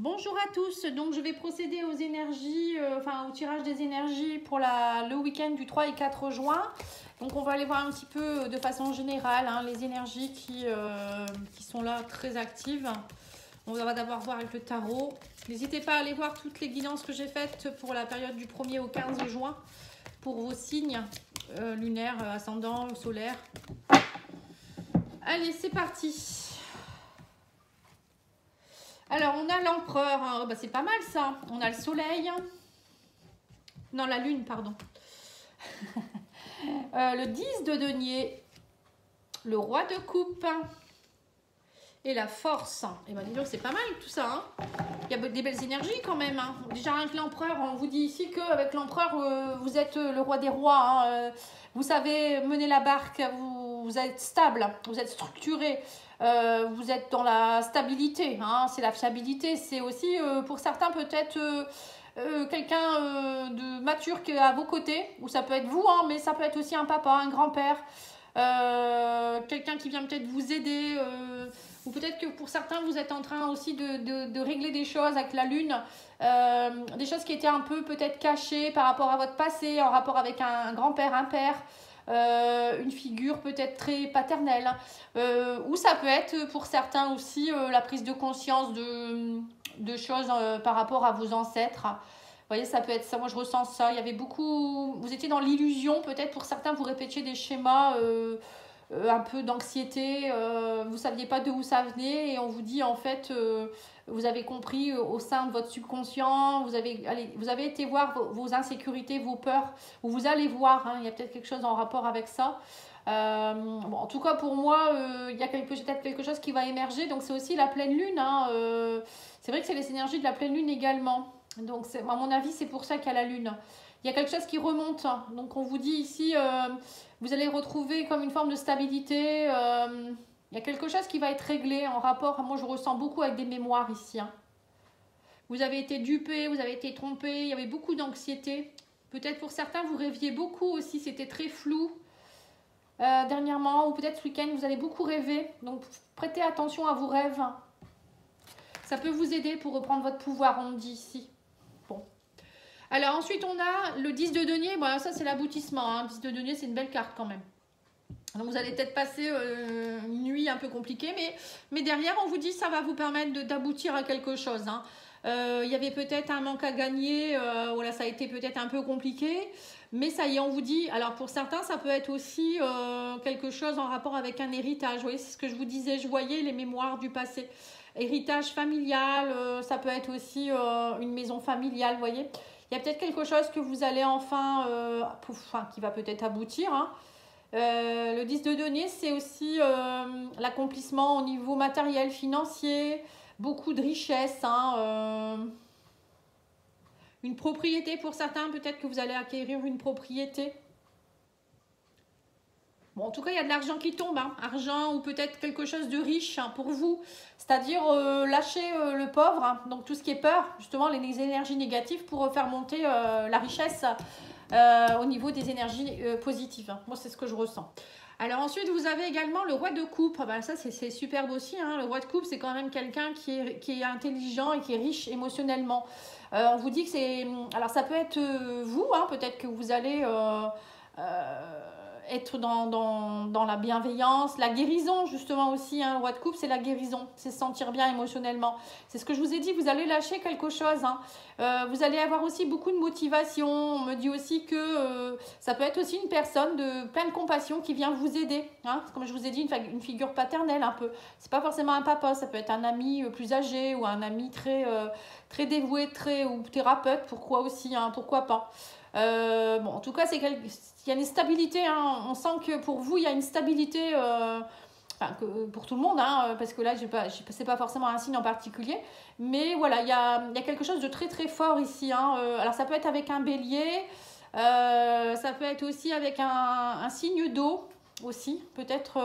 Bonjour à tous, donc je vais procéder aux énergies, au tirage des énergies pour le week-end du 3 et 4 juin. Donc on va aller voir un petit peu de façon générale les énergies qui sont là très actives. On va d'abord voir avec le tarot. N'hésitez pas à aller voir toutes les guidances que j'ai faites pour la période du 1er au 15 juin pour vos signes lunaires, ascendant, solaire. Allez, c'est parti. Alors, on a l'empereur, hein. C'est pas mal ça. On a le soleil. Non, la lune, pardon. Le 10 de denier. Le roi de coupe. Et la force. Et bien, dis donc, c'est pas mal tout ça. Hein. Il y a des belles énergies quand même. Hein. Déjà, avec l'empereur, on vous dit ici qu'avec l'empereur, vous êtes le roi des rois. Hein. Vous savez mener la barque. Vous êtes stable. Vous êtes structuré. Vous êtes dans la stabilité, hein, c'est la fiabilité, c'est aussi pour certains peut-être quelqu'un de mature qui est à vos côtés, ou ça peut être vous, hein, mais ça peut être aussi un papa, un grand-père, quelqu'un qui vient peut-être vous aider, ou peut-être que pour certains vous êtes en train aussi de régler des choses avec la lune, des choses qui étaient un peu peut-être cachées par rapport à votre passé, en rapport avec un grand-père, un père. Une figure peut-être très paternelle, ou ça peut être pour certains aussi la prise de conscience de choses par rapport à vos ancêtres. Vous voyez, ça peut être ça, moi je ressens ça. Il y avait beaucoup, vous étiez dans l'illusion, peut-être pour certains vous répétiez des schémas un peu d'anxiété, vous ne saviez pas d'où ça venait et on vous dit en fait, vous avez compris au sein de votre subconscient, vous avez été voir vos insécurités, vos peurs, ou vous allez voir, hein, il y a peut-être quelque chose en rapport avec ça. En tout cas pour moi, il y a peut-être quelque chose qui va émerger, donc c'est aussi la pleine lune. Hein, c'est vrai que c'est les énergies de la pleine lune également, donc à mon avis c'est pour ça qu'il y a la lune. Il y a quelque chose qui remonte, donc on vous dit ici, vous allez retrouver comme une forme de stabilité, il y a quelque chose qui va être réglé en rapport, moi je ressens beaucoup avec des mémoires ici. Hein. Vous avez été dupé, vous avez été trompé, il y avait beaucoup d'anxiété. Peut-être pour certains vous rêviez beaucoup aussi, c'était très flou dernièrement, ou peut-être ce week-end vous allez beaucoup rêver, donc prêtez attention à vos rêves. Ça peut vous aider pour reprendre votre pouvoir, on me dit ici. Bon. Alors ensuite on a le 10 de denier, bon, ça c'est l'aboutissement, hein. 10 de denier c'est une belle carte quand même. Donc vous allez peut-être passer une nuit un peu compliquée, mais derrière on vous dit ça va vous permettre d'aboutir à quelque chose. Hein. Y avait peut-être un manque à gagner, voilà, ça a été peut-être un peu compliqué, mais ça y est, on vous dit, alors pour certains ça peut être aussi quelque chose en rapport avec un héritage. Vous voyez, c'est ce que je vous disais, je voyais les mémoires du passé. Héritage familial, ça peut être aussi une maison familiale, vous voyez. Il y a peut-être quelque chose que vous allez enfin, qui va peut-être aboutir. Hein. Le 10 de denier, c'est aussi l'accomplissement au niveau matériel, financier, beaucoup de richesse. Hein, une propriété pour certains, peut-être que vous allez acquérir une propriété. Bon, en tout cas, il y a de l'argent qui tombe, hein. Argent ou peut-être quelque chose de riche hein, pour vous. C'est-à-dire lâcher le pauvre, hein. Donc tout ce qui est peur, justement les énergies négatives pour faire monter la richesse au niveau des énergies positives. Hein. Moi, c'est ce que je ressens. Alors ensuite, vous avez également le roi de coupe. Ben, ça, c'est superbe aussi. Hein. Le roi de coupe, c'est quand même quelqu'un qui est intelligent et qui est riche émotionnellement. On vous dit que c'est... Alors ça peut être vous, hein, peut-être que vous allez... être dans la bienveillance, la guérison justement aussi, hein, le roi de coupe c'est la guérison, c'est se sentir bien émotionnellement, c'est ce que je vous ai dit, vous allez lâcher quelque chose, hein. Vous allez avoir aussi beaucoup de motivation, on me dit aussi que ça peut être aussi une personne de plein de compassion qui vient vous aider, hein. Comme je vous ai dit, une figure paternelle un peu, c'est pas forcément un papa, ça peut être un ami plus âgé ou un ami très dévoué, ou thérapeute, pourquoi aussi, hein, pourquoi pas. En tout cas, il y a une stabilité, hein. On sent que pour vous, il y a une stabilité, pour tout le monde, hein, parce que là, c'est pas forcément un signe en particulier, mais voilà, il y a quelque chose de très très fort ici. Hein. Alors, ça peut être avec un bélier, ça peut être aussi avec un signe d'eau, aussi, peut-être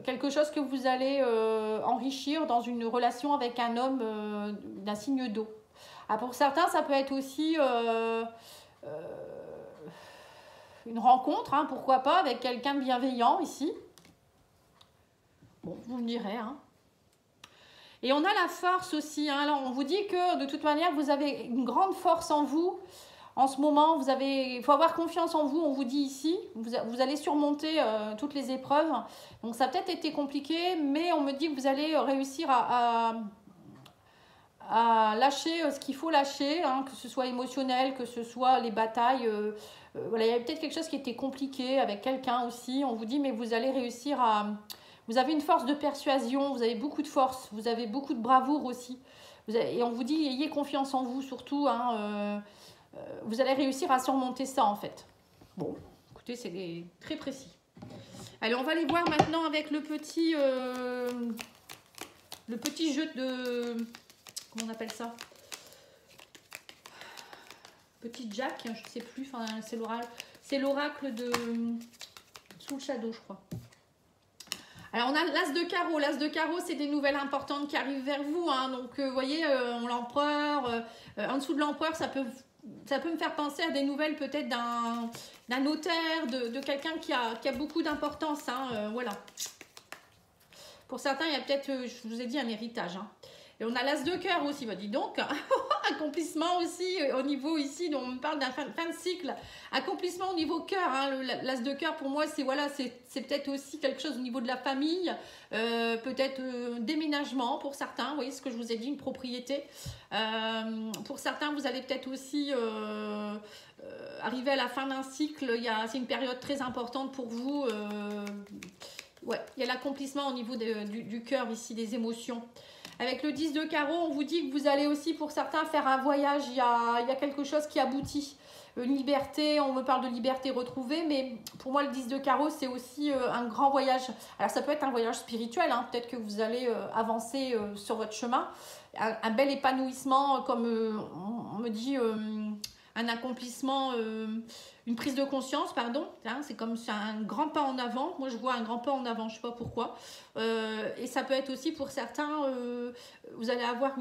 quelque chose que vous allez enrichir dans une relation avec un homme d'un signe d'eau. Ah, pour certains, ça peut être aussi... une rencontre, hein, pourquoi pas, avec quelqu'un de bienveillant ici. Bon, vous me direz. Hein. Et on a la force aussi. Hein. Alors, on vous dit que de toute manière, vous avez une grande force en vous. En ce moment, il faut avoir confiance en vous, on vous dit ici. Vous allez surmonter toutes les épreuves. Donc, ça a peut-être été compliqué, mais on me dit que vous allez réussir à lâcher ce qu'il faut lâcher, hein, que ce soit émotionnel, que ce soit les batailles. Voilà, il y avait peut-être quelque chose qui était compliqué avec quelqu'un aussi. On vous dit, mais vous allez réussir à... Vous avez une force de persuasion, vous avez beaucoup de force, vous avez beaucoup de bravoure aussi. Et on vous dit, ayez confiance en vous surtout. Hein, vous allez réussir à surmonter ça en fait. Bon, écoutez, c'est très précis. Allez, on va aller voir maintenant avec le petit jeu de... Comment on appelle ça? Petit Jack, je ne sais plus, enfin, c'est l'oracle de Sous le Shadow, je crois. Alors, on a l'As de carreau. L'As de carreau, c'est des nouvelles importantes qui arrivent vers vous. Hein. Donc, vous voyez, l'empereur, en dessous de l'empereur, ça peut me faire penser à des nouvelles peut-être d'un notaire, de quelqu'un qui a beaucoup d'importance. Hein. Voilà. Pour certains, il y a peut-être, je vous ai dit, un héritage. Hein. Et on a l'As de cœur aussi, bah dis donc, accomplissement aussi au niveau ici, dont on parle d'un fin de cycle, accomplissement au niveau cœur, hein, l'As de cœur pour moi c'est voilà, c'est peut-être aussi quelque chose au niveau de la famille, peut-être déménagement pour certains, vous voyez ce que je vous ai dit, une propriété, pour certains vous allez peut-être aussi arriver à la fin d'un cycle, c'est une période très importante pour vous, ouais, il y a l'accomplissement au niveau du cœur ici, des émotions. Avec le 10 de carreau, on vous dit que vous allez aussi, pour certains, faire un voyage. Il y a quelque chose qui aboutit. Une liberté, on me parle de liberté retrouvée, mais pour moi, le 10 de carreau, c'est aussi un grand voyage. Alors, ça peut être un voyage spirituel. Hein. Peut-être que vous allez avancer sur votre chemin. Un bel épanouissement, comme on me dit, un accomplissement... une prise de conscience, pardon, hein, c'est comme un grand pas en avant. Moi, je vois un grand pas en avant, je ne sais pas pourquoi. Et ça peut être aussi pour certains, vous allez avoir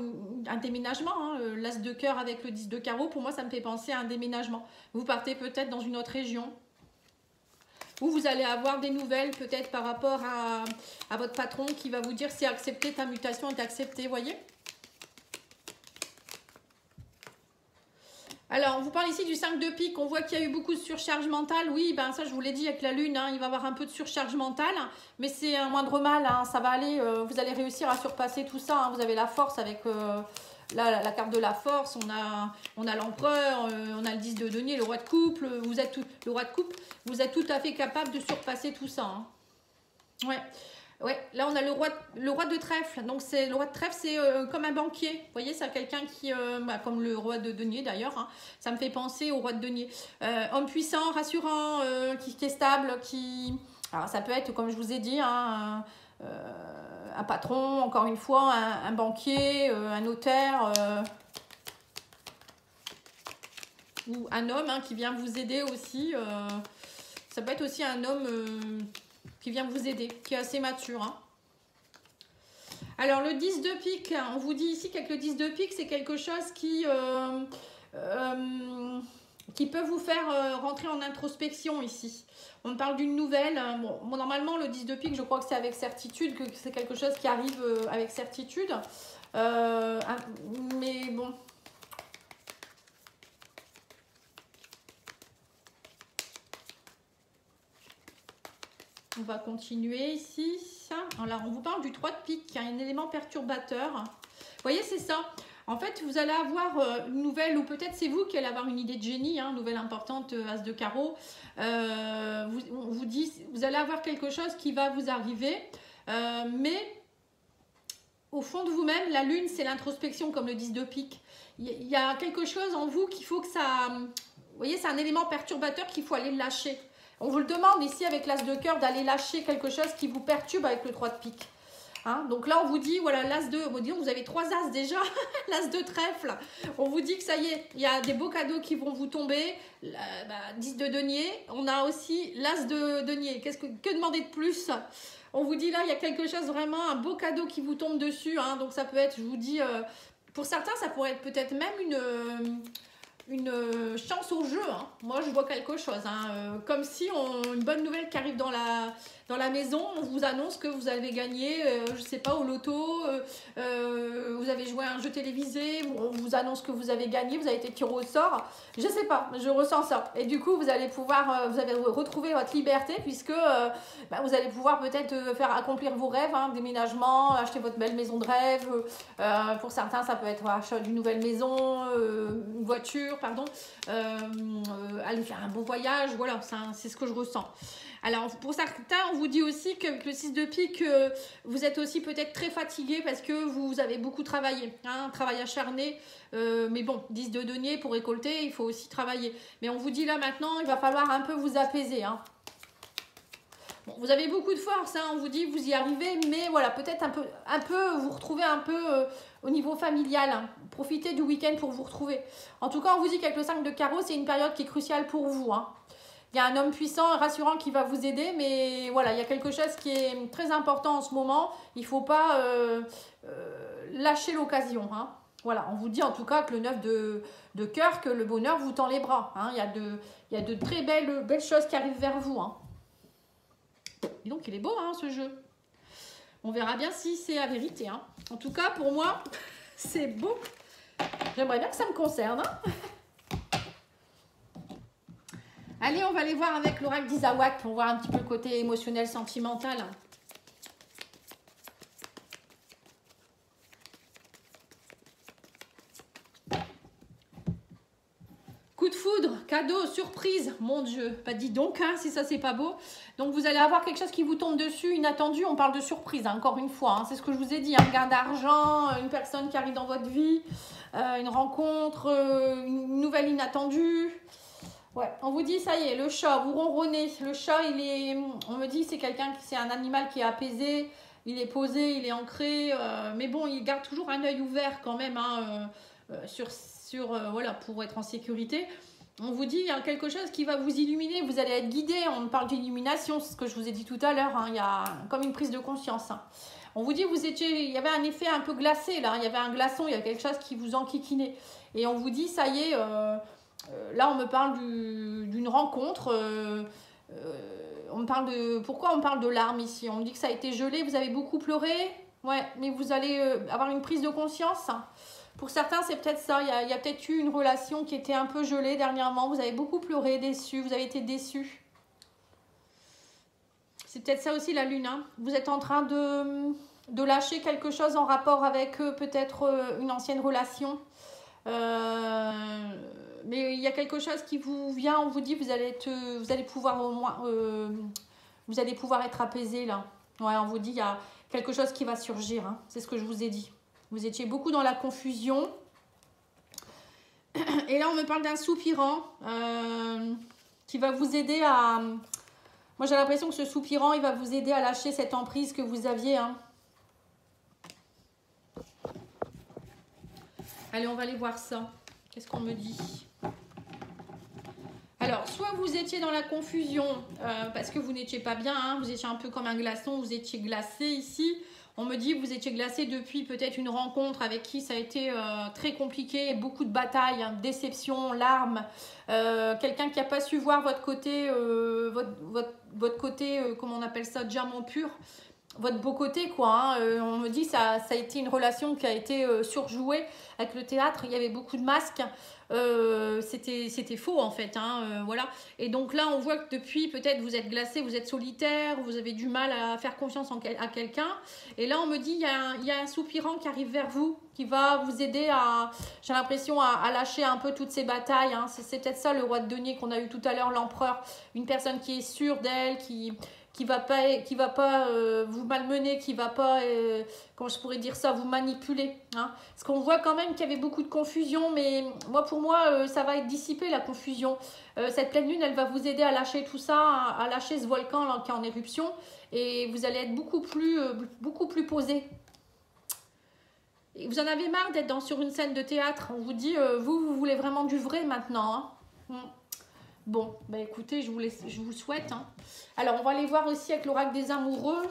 un déménagement. Hein, l'As de cœur avec le 10 de carreau, pour moi, ça me fait penser à un déménagement. Vous partez peut-être dans une autre région. Ou vous allez avoir des nouvelles peut-être par rapport à votre patron qui va vous dire c'est accepté, ta mutation est acceptée, voyez. Alors, on vous parle ici du 5 de pique. On voit qu'il y a eu beaucoup de surcharge mentale. Oui, ben ça, je vous l'ai dit avec la lune, hein, il va y avoir un peu de surcharge mentale. Mais c'est un moindre mal, hein, ça va aller. Vous allez réussir à surpasser tout ça. Hein, vous avez la force avec la carte de la force. On a l'empereur, on a le 10 de denier, le roi de couple. Vous êtes tout à fait capable de surpasser tout ça. Hein. Ouais. Ouais, là on a le roi de trèfle. Donc le roi de trèfle, c'est comme un banquier. Vous voyez, c'est quelqu'un qui, comme le roi de denier d'ailleurs, hein, ça me fait penser au roi de denier. Homme puissant, rassurant, qui est stable, qui... Alors ça peut être, comme je vous ai dit, hein, un patron, encore une fois, un banquier, un notaire, ou un homme hein, qui vient vous aider aussi. Ça peut être aussi un homme... qui vient vous aider, qui est assez mature. Hein. Alors, le 10 de pique, on vous dit ici qu'avec le 10 de pique, c'est quelque chose qui peut vous faire rentrer en introspection ici. On parle d'une nouvelle. Bon, normalement, le 10 de pique, je crois que c'est avec certitude, que c'est quelque chose qui arrive avec certitude. Mais bon... On va continuer ici. Alors, on vous parle du 3 de pique, qui est un élément perturbateur. Vous voyez, c'est ça. En fait, vous allez avoir une nouvelle, ou peut-être c'est vous qui allez avoir une idée de génie, hein, nouvelle importante, As de carreau. On vous dit, vous allez avoir quelque chose qui va vous arriver, mais au fond de vous-même, la lune, c'est l'introspection, comme le 10 de pique. Il y a quelque chose en vous qu'il faut que ça... Vous voyez, c'est un élément perturbateur qu'il faut aller lâcher. On vous le demande ici avec l'As de cœur d'aller lâcher quelque chose qui vous perturbe avec le 3 de pique. Hein, donc là, on vous dit, voilà, l'As de... Vous avez 3 As déjà, l'As de trèfle. On vous dit que ça y est, il y a des beaux cadeaux qui vont vous tomber. 10 de denier. On a aussi l'As de denier. Que demander de plus? On vous dit là, il y a quelque chose vraiment, un beau cadeau qui vous tombe dessus. Hein, donc ça peut être, je vous dis, pour certains, ça pourrait être peut-être même une chance au jeu. Hein. Moi, je vois quelque chose. Hein. Comme si une bonne nouvelle qui arrive dans dans la maison, on vous annonce que vous avez gagné, je sais pas, au loto, vous avez joué à un jeu télévisé, on vous annonce que vous avez gagné, vous avez été tiré au sort, je sais pas, je ressens ça. Et du coup, vous allez pouvoir, vous allez retrouver votre liberté puisque vous allez pouvoir peut-être faire accomplir vos rêves, hein, déménagement, acheter votre belle maison de rêve. Pour certains, ça peut être achat d'une nouvelle maison, une voiture, pardon, aller faire un beau voyage, voilà, c'est ce que je ressens. Alors, pour certains, on vous dit aussi que le 6 de pique, vous êtes aussi peut-être très fatigué parce que vous avez beaucoup travaillé, hein, un travail acharné. Mais bon, 10 de denier pour récolter, il faut aussi travailler. Mais on vous dit là maintenant, il va falloir un peu vous apaiser. Hein. Bon, vous avez beaucoup de force, hein, on vous dit vous y arrivez, mais voilà, peut-être un peu vous retrouvez un peu au niveau familial. Hein. Profitez du week-end pour vous retrouver. En tout cas, on vous dit qu'avec le 5 de carreau, c'est une période qui est cruciale pour vous. Hein. Il y a un homme puissant et rassurant qui va vous aider, mais voilà, il y a quelque chose qui est très important en ce moment. Il ne faut pas lâcher l'occasion. Hein. Voilà, on vous dit en tout cas que le 9 de cœur, que le bonheur vous tend les bras. Hein. Il y a de très belles choses qui arrivent vers vous. Hein. Et donc, il est beau hein, ce jeu. On verra bien si c'est la vérité. Hein. En tout cas, pour moi, c'est beau. J'aimerais bien que ça me concerne. Hein. Allez, on va aller voir avec l'oracle d'Isawak pour voir un petit peu le côté émotionnel, sentimental. Coup de foudre, cadeau, surprise. Mon Dieu, pas dis donc, hein, si ça c'est pas beau. Donc vous allez avoir quelque chose qui vous tombe dessus, inattendu. On parle de surprise, hein, encore une fois. Hein, c'est ce que je vous ai dit, un gain d'argent, une personne qui arrive dans votre vie, une rencontre, une nouvelle inattendue. Ouais, on vous dit, ça y est, le chat, vous ronronnez. Le chat, on me dit, c'est un animal qui est apaisé, il est posé, il est ancré. Mais bon, il garde toujours un œil ouvert quand même, hein, voilà, pour être en sécurité. On vous dit, il y a quelque chose qui va vous illuminer, vous allez être guidé. On parle d'illumination, c'est ce que je vous ai dit tout à l'heure. Hein, il y a comme une prise de conscience. Hein. On vous dit, il y avait un effet un peu glacé, là. Il y avait un glaçon, il y a quelque chose qui vous enquiquinait. Et on vous dit, ça y est... là, on me parle d'une rencontre. Pourquoi on parle de larmes ici? On me dit que ça a été gelé, vous avez beaucoup pleuré. Ouais, mais vous allez avoir une prise de conscience. Pour certains, c'est peut-être ça. Il y a peut-être eu une relation qui était un peu gelée dernièrement. Vous avez beaucoup pleuré, déçu. Vous avez été déçu. C'est peut-être ça aussi la lune. Hein. Vous êtes en train de lâcher quelque chose en rapport avec peut-être une ancienne relation. Mais il y a quelque chose qui vous vient, on vous dit vous allez pouvoir au moins vous allez pouvoir être apaisé là. Ouais, on vous dit il y a quelque chose qui va surgir, hein. C'est ce que je vous ai dit. Vous étiez beaucoup dans la confusion. Et là on me parle d'un soupirant qui va vous aider à... Moi j'ai l'impression que ce soupirant il va vous aider à lâcher cette emprise que vous aviez, hein. Allez, on va aller voir ça. Qu'est-ce qu'on me dit? Alors, soit vous étiez dans la confusion parce que vous n'étiez pas bien, hein, vous étiez un peu comme un glaçon, vous étiez glacé ici. On me dit que vous étiez glacé depuis peut-être une rencontre avec qui ça a été très compliqué, beaucoup de batailles, hein, déception, larmes. Quelqu'un qui n'a pas su voir votre côté, votre côté, comment on appelle ça, diamant pur. Votre beau côté quoi, hein. On me dit ça a été une relation qui a été surjouée avec le théâtre, il y avait beaucoup de masques, c'était faux en fait, hein, voilà. Et donc là on voit que depuis peut-être vous êtes glacé, vous êtes solitaire, vous avez du mal à faire confiance à quelqu'un, et là on me dit il y a un soupirant qui arrive vers vous, qui va vous aider à, j'ai l'impression, à lâcher un peu toutes ces batailles, hein. C'est peut-être ça le roi de denier qu'on a eu tout à l'heure, l'empereur, une personne qui est sûre d'elle, qui va pas vous malmener, qui va pas, comment je pourrais dire ça, vous manipuler. Hein. Parce qu'on voit quand même qu'il y avait beaucoup de confusion, mais pour moi, ça va être dissipé la confusion. Cette pleine lune, elle va vous aider à lâcher tout ça, à lâcher ce volcan là, qui est en éruption, et vous allez être beaucoup plus posé. Et vous en avez marre d'être sur une scène de théâtre. On vous dit, vous voulez vraiment du vrai maintenant. Hein. Bon, bah écoutez, je vous souhaite. Hein. Alors, on va aller voir aussi avec l'oracle des amoureux.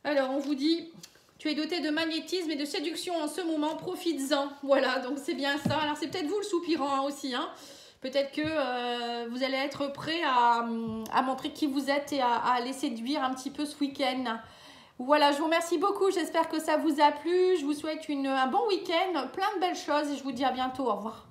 Alors, on vous dit, tu es doté de magnétisme et de séduction en ce moment, profites-en. Voilà, donc c'est bien ça. Alors, c'est peut-être vous le soupirant hein, aussi. Hein. Peut-être que vous allez être prêt à montrer qui vous êtes et à les séduire un petit peu ce week-end. Voilà, je vous remercie beaucoup. J'espère que ça vous a plu. Je vous souhaite un bon week-end, plein de belles choses et je vous dis à bientôt. Au revoir.